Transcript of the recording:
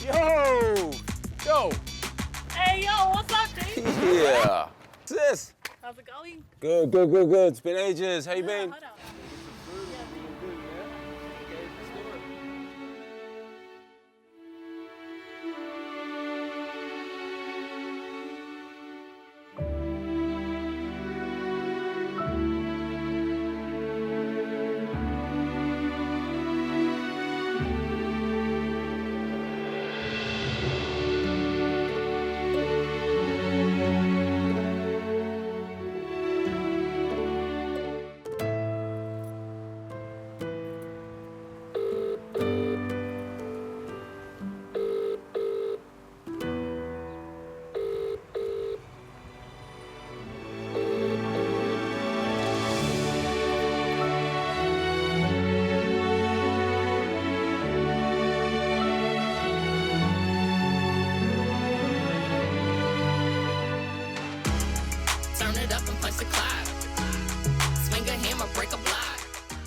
Yo! Yo! Hey, yo, what's up, G? Yeah. Sis. How's it going? Good, good, good, good. It's been ages. How you been? Hold up. Turn it up and punch the clock.